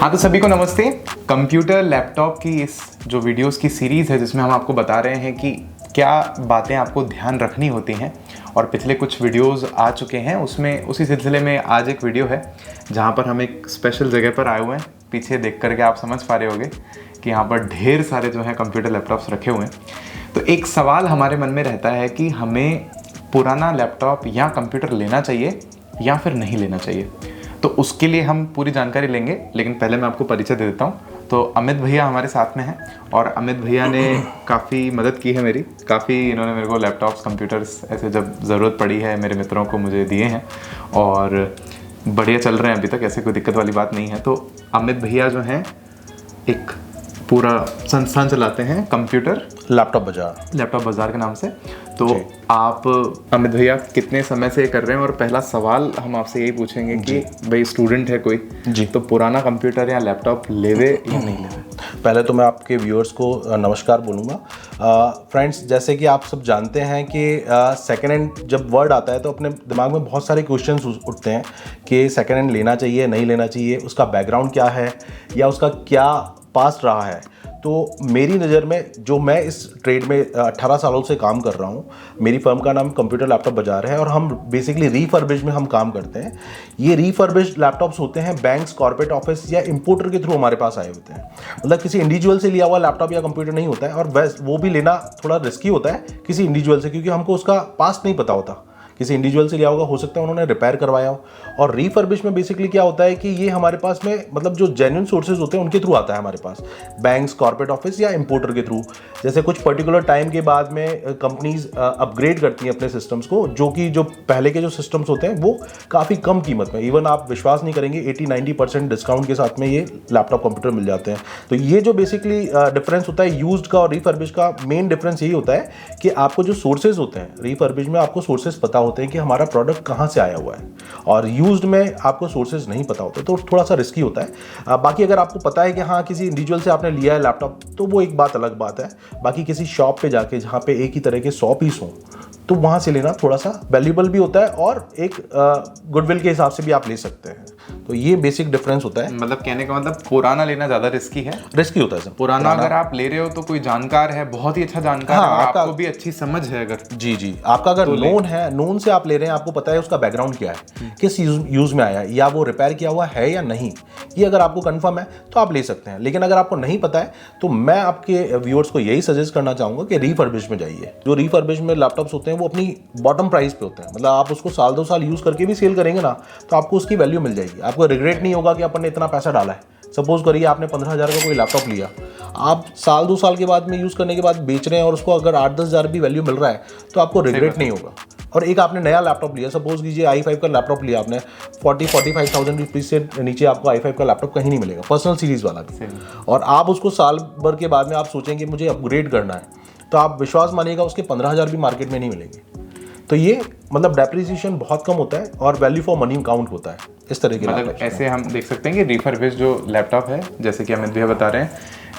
हाँ तो सभी को नमस्ते। कंप्यूटर लैपटॉप की इस जो वीडियोस की सीरीज़ है जिसमें हम आपको बता रहे हैं कि क्या बातें आपको ध्यान रखनी होती हैं, और पिछले कुछ वीडियोस आ चुके हैं उसमें उसी सिलसिले में आज एक वीडियो है जहाँ पर हम एक स्पेशल जगह पर आए हुए हैं। पीछे देख करके आप समझ पा रहे होंगे कि यहाँ पर ढेर सारे जो हैं कंप्यूटर लैपटॉप्स रखे हुए हैं। तो एक सवाल हमारे मन में रहता है कि हमें पुराना लैपटॉप या कंप्यूटर लेना चाहिए या फिर नहीं लेना चाहिए। तो उसके लिए हम पूरी जानकारी लेंगे, लेकिन पहले मैं आपको परिचय दे देता हूँ। तो अमित भैया हमारे साथ में हैं और अमित भैया ने काफ़ी मदद की है मेरी, काफ़ी इन्होंने मेरे को लैपटॉप्स कंप्यूटर्स ऐसे जब ज़रूरत पड़ी है मेरे मित्रों को मुझे दिए हैं और बढ़िया चल रहे हैं अभी तक, ऐसे कोई दिक्कत वाली बात नहीं है। तो अमित भैया जो हैं एक पूरा संस्थान चलाते हैं कंप्यूटर लैपटॉप बाजार के नाम से। तो आप अमित भैया कितने समय से ये कर रहे हैं, और पहला सवाल हम आपसे यही पूछेंगे कि भाई स्टूडेंट है कोई जी, तो पुराना कंप्यूटर या लैपटॉप लेवे या नहीं लेवे? पहले तो मैं आपके व्यूअर्स को नमस्कार बोलूँगा। फ्रेंड्स, जैसे कि आप सब जानते हैं कि सेकेंड हैंड जब वर्ड आता है तो अपने दिमाग में बहुत सारे क्वेश्चंस उठते हैं कि सेकेंड हैंड लेना चाहिए नहीं लेना चाहिए, उसका बैकग्राउंड क्या है या उसका क्या पास्ट रहा है। तो मेरी नज़र में जो मैं इस ट्रेड में 18 सालों से काम कर रहा हूँ, मेरी फर्म का नाम कंप्यूटर लैपटॉप बाजार है और हम बेसिकली रीफर्बिश में हम काम करते हैं। ये रीफर्बिश लैपटॉप्स होते हैं बैंक्स, कॉर्पोरेट ऑफिस या इंपोर्टर के थ्रू हमारे पास आए होते हैं। मतलब किसी इंडिविजुअल से लिया हुआ लैपटॉप या कंप्यूटर नहीं होता है, और वो भी लेना थोड़ा रिस्की होता है किसी इंडिविजुअल से, क्योंकि हमको उसका पास्ट नहीं पता होता। किसी इंडिविजुअल से लिया होगा, हो सकता है उन्होंने रिपेयर करवाया हो। और रीफर्बिश में बेसिकली क्या होता है कि ये हमारे पास में मतलब जो जेन्युइन सोर्सेज होते हैं उनके थ्रू आता है हमारे पास, बैंक्स, कॉर्पोरेट ऑफिस या इंपोर्टर के थ्रू। जैसे कुछ पर्टिकुलर टाइम के बाद में कंपनीज अपग्रेड करती हैं अपने सिस्टम्स को, जो कि जो पहले के जो सिस्टम्स होते हैं वो काफ़ी कम कीमत में, इवन आप विश्वास नहीं करेंगे 80-90% डिस्काउंट के साथ में ये लैपटॉप कंप्यूटर मिल जाते हैं। तो ये जो बेसिकली डिफरेंस होता है यूज्ड का और रीफर्बिश का, मेन डिफरेंस यही होता है कि आपको जो सोर्सेज होते हैं रीफर्बिश में आपको सोर्सेज पता होते हैं कि हमारा प्रोडक्ट कहाँ से आया हुआ है, और यूज्ड में आपको सोर्सेज नहीं पता होते, तो थोड़ा सा रिस्की होता है। बाकी अगर आपको पता है कि हाँ किसी इंडिविजुअल से आपने लिया है लैपटॉप, तो वो एक अलग बात है। बाकी किसी शॉप पे जाके जहाँ पे एक ही तरह के 100 पीस हों, तो वहाँ से लेना थोड़ा सा वैल्यूएबल भी होता है और एक गुडविल के हिसाब से भी आप ले सकते हैं। तो ये बेसिक डिफरेंस होता है। मतलब कहने का मतलब पुराना लेना ज़्यादा रिस्की होता है सर। पुराना अगर आप ले रहे हो तो कोई जानकार है, बहुत ही अच्छा जानकार है, और आपको भी अच्छी समझ है अगर जी आपका अगर तो नोन है, नोन से आप ले रहे हैं, आपको पता है उसका बैकग्राउंड क्या है, किस यूज में आया है, या वो रिपेयर किया हुआ है या नहीं, ये अगर आपको कंफर्म है तो आप ले सकते हैं। लेकिन अगर आपको नहीं पता है तो मैं आपके व्यूअर्स को यही सजेस्ट करना चाहूँगा कि रीफर्बिश में जाइए। जो रीफर्बिश में लैपटॉप्स होते हैं वो अपनी बॉटम प्राइस पे होते हैं, मतलब आप उसको साल 2 साल यूज़ करके भी सेल करेंगे ना तो आपको उसकी वैल्यू मिल जाएगी। आपको रिग्रेट नहीं होगा कि अपन ने इतना पैसा डाला है। सपोज करिए आपने 15,000 का कोई लैपटॉप लिया, आप साल 2 साल के बाद में यूज़ करने के बाद बेच रहे हैं और उसको अगर 8-10 हज़ार भी वैल्यू मिल रहा है तो आपको रिग्रेट नहीं होगा। और एक आपने नया लैपटॉप लिया, सपोज कीजिए i5 का लैपटॉप लिया आपने, 40-45,000 रुपीज़ से नीचे आपको i5 का लैपटॉप कहीं नहीं मिलेगा, पर्सनल सीरीज़ वाला भी। और आप उसको साल भर के बाद में आप सोचेंगे मुझे अपग्रेड करना है, तो आप विश्वास मानिएगा उसके 15,000 भी मार्केट में नहीं मिलेंगे। तो ये मतलब डेप्रिसिएशन बहुत कम होता है और वैल्यू फॉर मनी काउंट होता है। इस तरह के मतलब ऐसे हम देख सकते हैं कि रिफर्बिश जो लैपटॉप है, जैसे कि अमित भैया बता रहे हैं,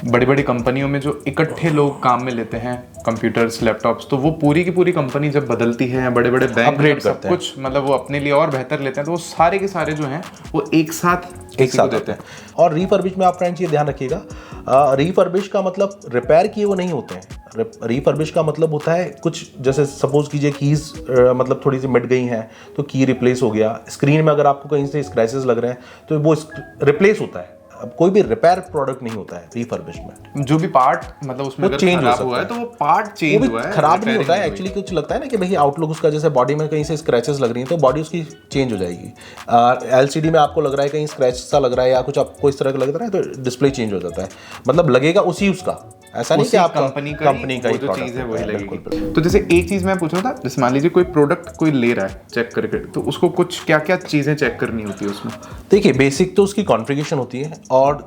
बड़ी बड़ी कंपनियों में जो इकट्ठे लोग काम में लेते हैं कंप्यूटर्स, लैपटॉप्स, तो वो पूरी की पूरी कंपनी जब बदलती है, बड़े बड़े बैंक अपग्रेड सब कुछ मतलब वो अपने लिए और बेहतर लेते हैं, तो वो सारे के सारे जो हैं वो एक साथ देते हैं। और रीफर्बिश में आप फ्रेंड्स ये ध्यान रखिएगा, रीफर्बिश का मतलब रिपेयर किए वो नहीं होते हैं। रीफर्बिश का मतलब होता है कुछ, जैसे सपोज कीजिए कीज मतलब थोड़ी सी मिट गई हैं तो की रिप्लेस हो गया, स्क्रीन में अगर आपको कहीं से स्क्रैचेस लग रहे हैं तो वो रिप्लेस होता है। अब कोई भी रिपेयर प्रोडक्ट नहीं होता है रीफर्बिश में। जो भी पार्ट मतलब उसमें अगर खराब हुआ है तो वो पार्ट चेंज हुआ है, खराब नहीं होता है एक्चुअली। कुछ लगता है ना कि भाई आउटलुक उसका, जैसे बॉडी में कहीं से स्क्रैचेस लग रही हैं तो बॉडी उसकी चेंज हो जाएगी। एलसीडी में आपको लग रहा है कहीं स्क्रैच सा लग रहा है या कुछ आपको इस तरह का लग रहा है तो डिस्प्ले चेंज हो जाता है, मतलब लगेगा उसी उसका, ऐसा नहीं कि आप कंपनी का ही जो चीज है वही लगेगी। तो जैसे एक चीज मैं पूछ रहा था, जैसे मान लीजिए कोई प्रोडक्ट कोई ले रहा है चेक करके, तो उसको कुछ क्या क्या चीजें चेक करनी होती है उसमें? देखिए बेसिक तो उसकी कॉन्फ़िगरेशन होती है और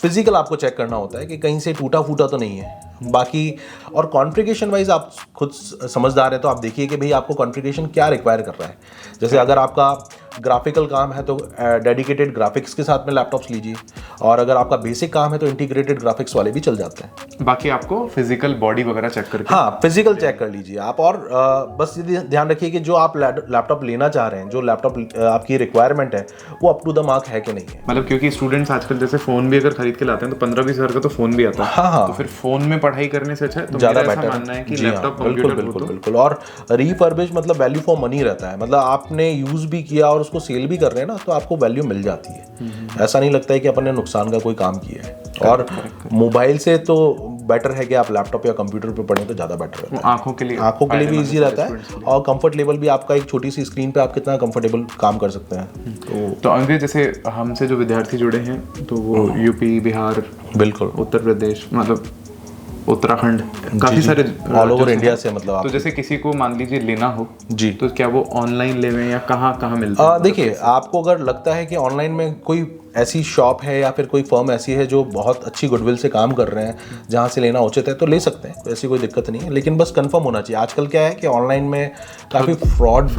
फिजिकल आपको चेक करना होता है कि कहीं से टूटा फूटा तो नहीं है। बाकी और कॉन्फ़िगरेशन वाइज आप खुद समझदार हैं तो आप देखिए कि भाई आपको कॉन्फ़िगरेशन क्या रिक्वायर कर रहा है। जैसे अगर आपका ग्राफिकल काम है तो डेडिकेटेड ग्राफिक्स के साथ में लैपटॉप्स लीजिए, और अगर आपका बेसिक काम है तो इंटीग्रेटेड ग्राफिक्स वाले भी चल जाते हैं। बाकी आपको फिजिकल बॉडी वगैरह चेक करके, हाँ फिजिकल चेक कर लीजिए आप। और बस ये ध्यान रखिए कि जो आप लैपटॉप लेना चाह रहे हैं, जो लैपटॉप आपकी रिक्वायरमेंट है वो अप टू द मार्क है कि नहीं है। मतलब क्योंकि स्टूडेंट्स आजकल जैसे फोन भी अगर खरीद के लाते हैं तो 15-20 हज़ार का तो फोन भी आता है। हाँ, तो फिर फोन में पढ़ाई करने से अच्छा है तो ज़्यादा मेरा ऐसा बेटर मानना है कि जी हाँ, लैपटॉप बिल्कुल कंप्यूटर बिल्कुल बिल्कुल। और रीफर्बिश मतलब वैल्यू फॉर मनी रहता है, मतलब आपने यूज़ भी किया और उसको सेल भी कर रहे हैं ना, तो आपको वैल्यू मिल जाती है। ऐसा नहीं लगता है कि अपन ने नुकसान का कोई काम किया है। और मोबाइल से तो बेटर है कि आप लैपटॉप या कंप्यूटर पे पढ़ें तो ज़्यादा बेटर रहता है। आंखों के लिए भी ईजी रहता है और कंफर्ट लेवल भी आपका एक छोटी सी स्क्रीन पे आप कितना कंफर्टेबल काम कर सकते हैं। तो अंग्रेज जैसे हमसे जो विद्यार्थी जुड़े हैं तो वो यूपी, बिहार, बिल्कुल उत्तर प्रदेश, मतलब उत्तराखंड, काफी सारे ऑल ओवर इंडिया से, मतलब तो जैसे किसी को मान लीजिए लेना हो जी, तो क्या वो ऑनलाइन लेवें या कहाँ मिलता है? देखिए आपको अगर लगता है कि ऑनलाइन में कोई ऐसी शॉप है या फिर कोई फर्म ऐसी है जो बहुत अच्छी गुडविल से काम कर रहे हैं, जहाँ से लेना उचित है तो ले सकते हैं, ऐसी कोई दिक्कत नहीं है। लेकिन बस कंफर्म होना चाहिए। आजकल क्या है कि ऑनलाइन में काफ़ी फ्रॉड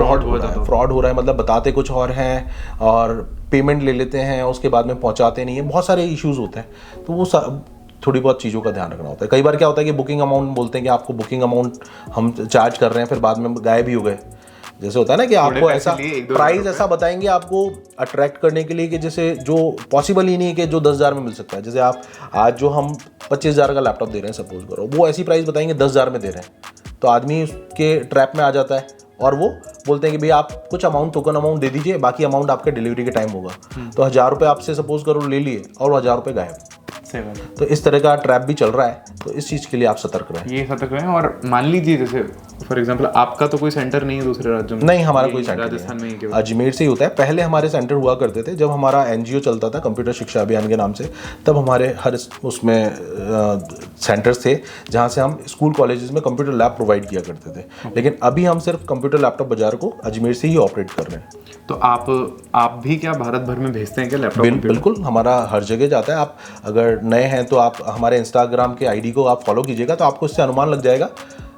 हो रहा है, मतलब बताते कुछ और हैं और पेमेंट ले लेते हैं, उसके बाद में पहुँचाते नहीं है, बहुत सारे इश्यूज़ होते हैं। तो वो थोड़ी बहुत चीज़ों का ध्यान रखना होता है। कई बार क्या होता है कि बुकिंग अमाउंट बोलते हैं कि आपको बुकिंग अमाउंट हम चार्ज कर रहे हैं, फिर बाद में गायब भी हो गए। जैसे होता है ना कि आपको ऐसा प्राइस ऐसा बताएंगे आपको अट्रैक्ट करने के लिए कि जैसे जो पॉसिबल ही नहीं है कि जो 10,000 में मिल सकता है। जैसे आप आज जो हम 25,000 का लैपटॉप दे रहे हैं सपोज करो, वो ऐसी प्राइस बताएंगे 10,000 में दे रहे हैं, तो आदमी उसके ट्रैप में आ जाता है और वो बोलते हैं कि भाई आप कुछ अमाउंट टोकन अमाउंट दे दीजिए, बाकी अमाउंट आपके डिलीवरी के टाइम होगा। तो 1,000 रुपये आपसे सपोज करो ले लिए और 1,000 रुपये गायब। तो इस तरह का ट्रैप भी चल रहा है, तो इस चीज़ के लिए आप सतर्क रहें। ये सतर्क रहें। और मान लीजिए जैसे फॉर एग्जांपल आपका तो कोई सेंटर नहीं है दूसरे राज्यों में? नहीं, हमारा कोई सेंटर राजस्थान में ही अजमेर से ही होता है। पहले हमारे सेंटर हुआ करते थे जब हमारा एनजीओ चलता था कंप्यूटर शिक्षा अभियान के नाम से, तब हमारे हर उसमें सेंटर्स थे जहाँ से हम स्कूल कॉलेजेस में कंप्यूटर लैब प्रोवाइड किया करते थे। लेकिन अभी हम सिर्फ कंप्यूटर लैपटॉप बाजार को अजमेर से ही ऑपरेट कर रहे हैं। तो आप भी क्या भारत भर में भेजते हैं क्या लैपटॉप? बिल्कुल, हमारा हर जगह जाता है। आप अगर नए हैं तो आप हमारे इंस्टाग्राम के आईडी को आप फॉलो कीजिएगा, तो आपको इससे अनुमान लग जाएगा।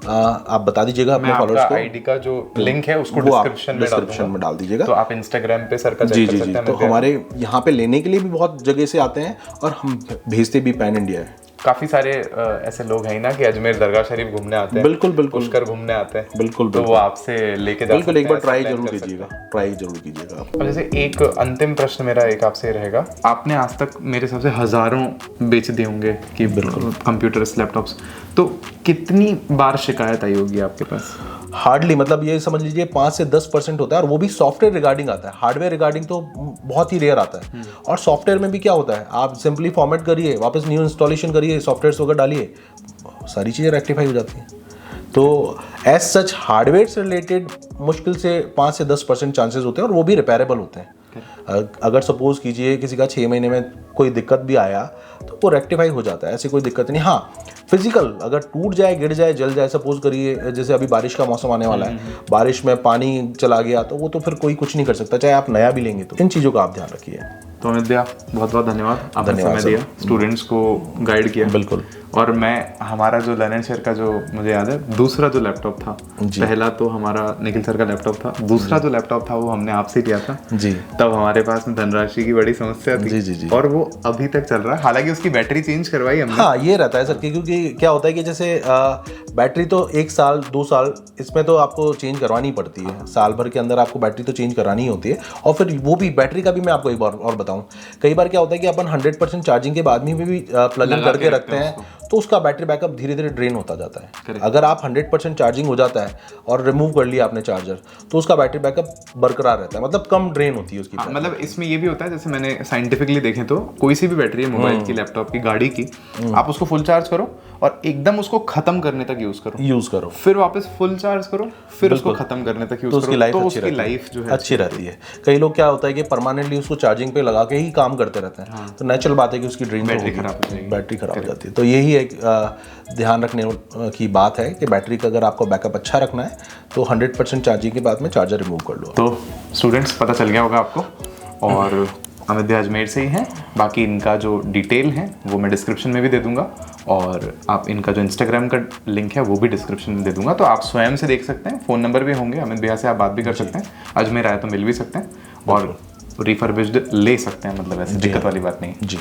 आप बता दीजिएगा अपने फॉलोअर्स को। आईडी का जो लिंक है उसको डिस्क्रिप्शन में डाल दीजिएगा, तो आप इंस्टाग्राम पे सर का चेक कर सकते हैं। तो हमारे यहाँ पे लेने के लिए भी बहुत जगह से आते हैं और हम भेजते भी पैन इंडिया है। काफी सारे ऐसे लोग हैं ना कि अजमेर दरगाह शरीफ घूमने आते हैं, बिल्कुल पुष्कर घूमने आते हैं, बिल्कुल तो वो आपसे लेके जा सकते हैं। एक बार ट्राई जरूर कीजिएगा। अब जैसे एक अंतिम प्रश्न मेरा एक आपसे रहेगा, आपने आज तक मेरे हिसाब से हजारों बेच दिए होंगे कि कंप्यूटर्स, लैपटॉप्स, तो कितनी बार शिकायत आई होगी आपके पास? हार्डली, मतलब ये समझ लीजिए 5 से 10% होता है, और वो भी सॉफ्टवेयर रिगार्डिंग आता है। हार्डवेयर रिगार्डिंग तो बहुत ही रेयर आता है। और सॉफ्टवेयर में भी क्या होता है, आप सिंपली फॉर्मेट करिए, वापस न्यू इंस्टॉलेशन करिए, सॉफ्टवेयर वगैरह डालिए, सारी चीज़ें रेक्टिफाई हो जाती हैं। तो एज सच हार्डवेयर से रिलेटेड मुश्किल से 5 से 10% चांसेस होते हैं, और वो भी रिपेयरेबल होते हैं। अगर सपोज कीजिए किसी का 6 महीने में कोई दिक्कत भी आया तो वो रेक्टिफाई हो जाता है, ऐसी कोई दिक्कत नहीं। हाँ, फिजिकल अगर टूट जाए, गिर जाए, जल जाए, सपोज करिए जैसे अभी बारिश का मौसम आने वाला है, बारिश में पानी चला गया, तो वो तो फिर कोई कुछ नहीं कर सकता, चाहे आप नया भी लेंगे। तो इन चीज़ों का आप ध्यान रखिए। तो अमित भैया बहुत बहुत धन्यवाद, आपने समय दिया, स्टूडेंट्स को गाइड किया। बिल्कुल। और मैं हमारा जो लर्न एंड शेयर का जो मुझे याद है, दूसरा जो लैपटॉप था, पहला तो हमारा निखिल सर का लैपटॉप था, दूसरा जो लैपटॉप था वो हमने आपसे लिया था जी। तब हमारे पास में धनराशि की बड़ी समस्या थी जी। और वो अभी तक चल रहा है, हालांकि उसकी बैटरी चेंज करवाई हमने। हाँ, ये रहता है सर, क्योंकि क्या होता है कि जैसे बैटरी तो 1 साल 2 साल इसमें तो आपको चेंज करवानी पड़ती है, साल भर के अंदर आपको बैटरी तो चेंज करानी होती है। और फिर वो भी बैटरी का भी मैं आपको एक बार और बताऊं, कई बार क्या होता है कि अपन 100% चार्जिंग के बाद में भी प्लग इन करके रखते हैं, तो उसका बैटरी बैकअप धीरे धीरे ड्रेन होता जाता है। अगर आप 100% चार्जिंग हो जाता है और रिमूव कर लिया आपने चार्जर, तो उसका बैटरी बैकअप बरकरार रहता है, मतलब कम ड्रेन होती है उसकी। मतलब इसमें ये भी होता है, जैसे मैंने साइंटिफिकली देखें तो कोई सी भी बैटरी है, मोबाइल की, लैपटॉप की, गाड़ी की, आप उसको फुल चार्ज करो और एकदम उसको खत्म करने तक यूज करो, फिर वापस फुल चार्ज करो, फिर उसको खत्म करने तक यूज करो, तो उसकी लाइफ जो है अच्छी रहती है। कई लोग क्या होता है कि परमानेंटली उसको चार्जिंग पे लगा के ही काम करते रहते हैं, तो नेचुरल बात है कि उसकी बैटरी खराब हो जाती है। तो यही एक ध्यान रखने की बात है कि बैटरी का अगर आपको बैकअप अच्छा रखना है तो 100% चार्जिंग के बाद में चार्जर रिमूव कर लो। तो स्टूडेंट्स, पता चल गया होगा आपको, और अमित भैया अजमेर से ही हैं। बाकी इनका जो डिटेल है वो मैं डिस्क्रिप्शन में भी दे दूंगा, और आप इनका जो इंस्टाग्राम का लिंक है वो भी डिस्क्रिप्शन में दे दूंगा, तो आप स्वयं से देख सकते हैं। फ़ोन नंबर भी होंगे, अमित भैया से आप बात भी कर सकते हैं, अजमेर आए तो मिल भी सकते हैं, और रिफर्बिश्ड ले सकते हैं, मतलब ऐसी दिक्कत वाली बात नहीं है जी।